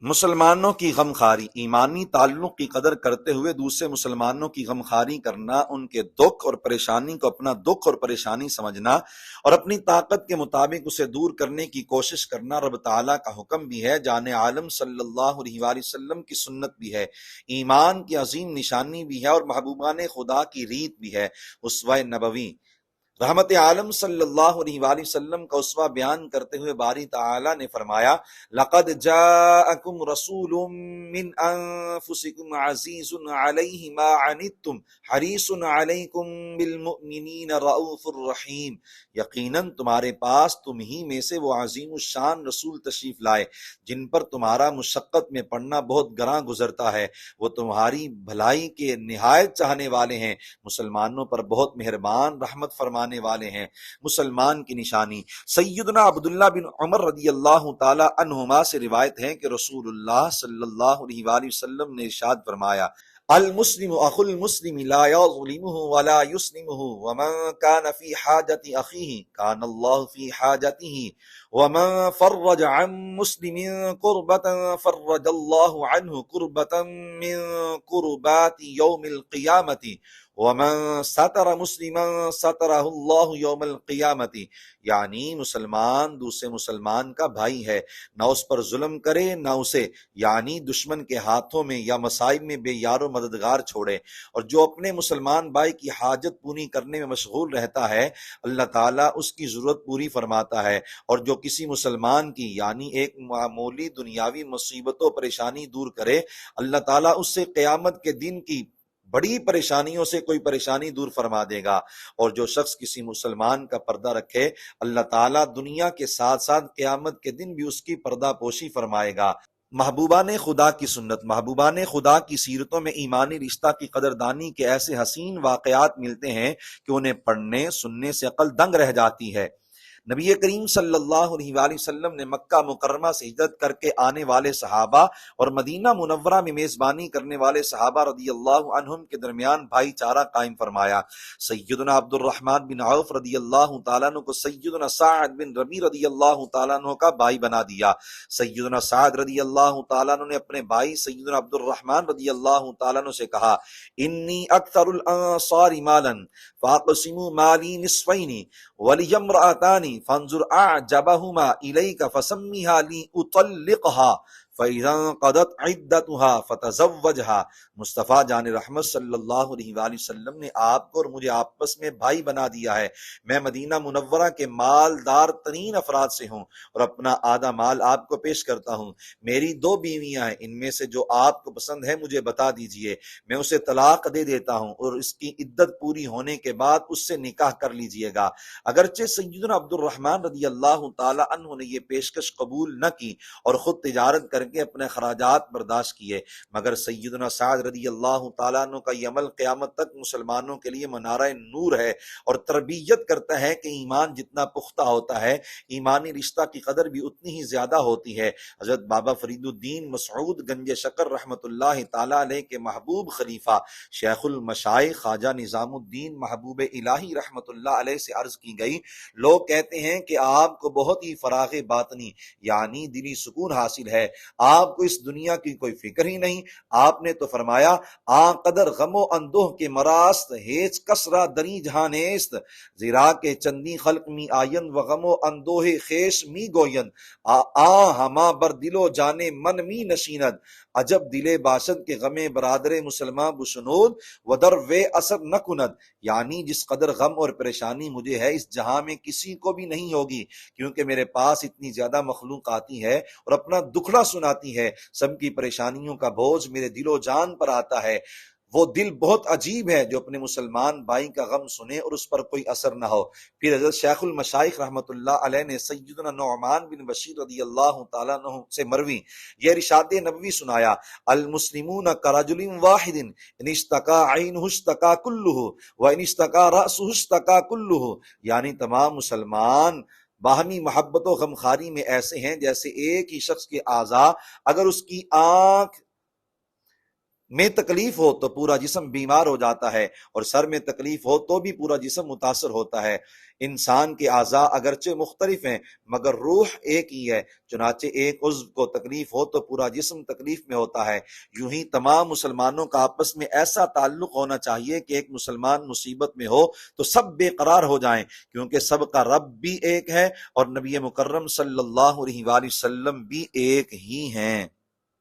مسلمانوں کی غمخواری، ایمانی تعلق کی قدر کرتے ہوئے دوسرے مسلمانوں کی غمخواری کرنا، ان کے دکھ اور پریشانی کو اپنا دکھ اور پریشانی سمجھنا اور اپنی طاقت کے مطابق اسے دور کرنے کی کوشش کرنا رب تعالیٰ کا حکم بھی ہے، جان عالم صلی اللہ علیہ وآلہ وسلم کی سنت بھی ہے، ایمان کی عظیم نشانی بھی ہے اور محبوبان خدا کی ریت بھی ہے، اسوہ نبوی۔ رحمت عالم صلی اللہ علیہ وآلہ وسلم کا اسوہ بیان کرتے ہوئے باری تعالیٰ نے فرمایا، لَقَدْ جَاءَكُمْ رَسُولٌ مِّنْ أَنفُسِكُمْ عَزِيزٌ عَلَيْهِ مَا عَنِتُّمْ حَرِيصٌ عَلَيْكُمْ بِالْمُؤْمِنِينَ رَءُوفٌ رَحِيمٌ۔ یقیناً تمہارے پاس تم ہی میں سے وہ عظیم الشان رسول تشریف لائے جن پر تمہارا مشقت میں پڑنا بہت گراں گزرتا ہے، وہ تمہاری بھلائی کے نہایت چاہنے والے ہیں، مسلمانوں پر بہت مہربان رحمت فرمانے والے ہیں۔ مسلمان کی نشانی، سیدنا عبداللہ بن عمر رضی اللہ تعالی عنہما سے روایت ہے کہ رسول اللہ صلی اللہ علیہ وآلہ وسلم نے ارشاد فرمایا، المسلم اخو المسلم لا يظلمه ولا يسلمه ومن كان في حاجة اخيه كان الله في حاجته ومن فرج عن مسلم كربة فرج الله عنه كربة من كربات يوم القيامة وَمَن سَتَرَ مُسْلِمًا سَتَرَهُ اللَّهُ يَوْمَ الْقِيَامَةِ، یعنی مسلمان دوسرے مسلمان کا بھائی ہے، نہ اس پر ظلم کرے نہ اسے یعنی دشمن کے ہاتھوں میں یا مصائب میں بے یار و مددگار چھوڑے، اور جو اپنے مسلمان بھائی کی حاجت پوری کرنے میں مشغول رہتا ہے اللہ تعالیٰ اس کی ضرورت پوری فرماتا ہے، اور جو کسی مسلمان کی یعنی ایک معمولی دنیاوی مصیبت و پریشانی دور کرے اللہ تعالیٰ اس سے قیامت کے دن کی بڑی پریشانیوں سے کوئی پریشانی دور فرما دے گا، اور جو شخص کسی مسلمان کا پردہ رکھے اللہ تعالیٰ دنیا کے ساتھ ساتھ قیامت کے دن بھی اس کی پردہ پوشی فرمائے گا۔ محبوبان خدا کی سنت، محبوبان خدا کی سیرتوں میں ایمانی رشتہ کی قدردانی کے ایسے حسین واقعات ملتے ہیں کہ انہیں پڑھنے سننے سے عقل دنگ رہ جاتی ہے۔ نبی کریم صلی اللہ علیہ وآلہ وسلم نے مکہ مکرمہ سے ہجرت کر کے آنے والے صحابہ اور مدینہ منورہ میں میزبانی کرنے والے صحابہ رضی اللہ عنہم کے درمیان بھائی چارہ قائم فرمایا۔ سیدنا عبد الرحمن بن عوف رضی اللہ تعالیٰ عنہ کو سیدنا سعد بن ربیع رضی اللہ تعالیٰ عنہ کا بھائی بنا دیا۔ سیدنا سعد رضی اللہ تعالیٰ عنہ نے اپنے بھائی سیدنا عبد الرحمن رضی اللہ تعالیٰ عنہ سے کہا، انی اکثر الانصار مالا فاقسموا مالی نصفین ولی امرأتان فانظر اعجبہما الیک فسمیہا لی اطلقہا فاذا انقضت عدتها فتزوجها۔ مصطفیٰ جان رحمت صلی اللہ علیہ وآلہ وسلم نے آپ کو اور مجھے آپس میں بھائی بنا دیا ہے، میں مدینہ منورہ کے مالدار ترین افراد سے ہوں اور اپنا آدھا مال آپ کو پیش کرتا ہوں، میری دو بیویاں ہیں، ان میں سے جو آپ کو پسند ہے مجھے بتا دیجئے، میں اسے طلاق دے دیتا ہوں اور اس کی عدت پوری ہونے کے بعد اس سے نکاح کر لیجئے گا۔ اگرچہ سیدنا عبد الرحمن رضی اللہ تعالی عنہ نے یہ پیشکش قبول نہ کی اور خود تجارت کر کے اپنے خراجات برداشت کیے، مگر سیدنا سعد رضی اللہ تعالیٰ عنہ کا یہ عمل قیامت تک مسلمانوں کے لیے منارہ نور ہے اور تربیت کرتا ہے کہ ایمان جتنا پختہ ہوتا ہے ایمانی رشتہ کی قدر بھی اتنی ہی زیادہ ہوتی ہے۔ حضرت بابا فرید الدین مسعود گنج شکر رحمت اللہ تعالیٰ علیہ کے محبوب خلیفہ شیخ المشائخ خواجہ نظام الدین محبوب الہی رحمت اللہ علیہ سے عرض کی گئی، لوگ کہتے ہیں کہ آپ کو بہت ہی فراغ باطنی یعنی دلی سکون حاصل ہے، آپ کو اس دنیا کی کوئی فکر ہی نہیں۔ آپ نے تو فرمایا، آن قدر غم و اندوہ کے مراست ہیچ کسرا دری جہانیست، زیرا کے چندی خلق می آین و غم و اندوہ خیش می گوین، آ ہما بر دل و جانے من می نشیند، عجب دلے باشد کے غم برادر مسلمان بشنود و در وے اثر نہ کند، یعنی جس قدر غم اور پریشانی مجھے ہے اس جہاں میں کسی کو بھی نہیں ہوگی، کیونکہ میرے پاس اتنی زیادہ مخلوق آتی ہے اور اپنا دکھڑا سناتی ہے، سب کی پریشانیوں کا بوجھ میرے دل و جان پر آتا ہے۔ وہ دل بہت عجیب ہے جو اپنے مسلمان بھائی کا غم سنے اور اس پر کوئی اثر نہ ہو۔ پھر حضرت شیخ المشائخ رحمت اللہ علیہ نے سیدنا نعمان بن بشیر رضی اللہ تعالیٰ عنہ سے مروی یہ ارشاد نبوی سنایا، المسلمون کرجل واحد ان اشتکا عینہ اشتکا کلہ و ان اشتکا رأسہ اشتکا کلہ، یعنی تمام مسلمان باہمی محبت و غمخواری میں ایسے ہیں جیسے ایک ہی شخص کے اعضاء اگر اس کی آنکھ میں تکلیف ہو تو پورا جسم بیمار ہو جاتا ہے، اور سر میں تکلیف ہو تو بھی پورا جسم متاثر ہوتا ہے۔ انسان کے اعضاء اگرچہ مختلف ہیں مگر روح ایک ہی ہے، چنانچہ ایک عضو کو تکلیف ہو تو پورا جسم تکلیف میں ہوتا ہے۔ یوں ہی تمام مسلمانوں کا آپس میں ایسا تعلق ہونا چاہیے کہ ایک مسلمان مصیبت میں ہو تو سب بے قرار ہو جائیں، کیونکہ سب کا رب بھی ایک ہے اور نبی مکرم صلی اللہ علیہ وآلہ وسلم بھی ایک ہی ہیں۔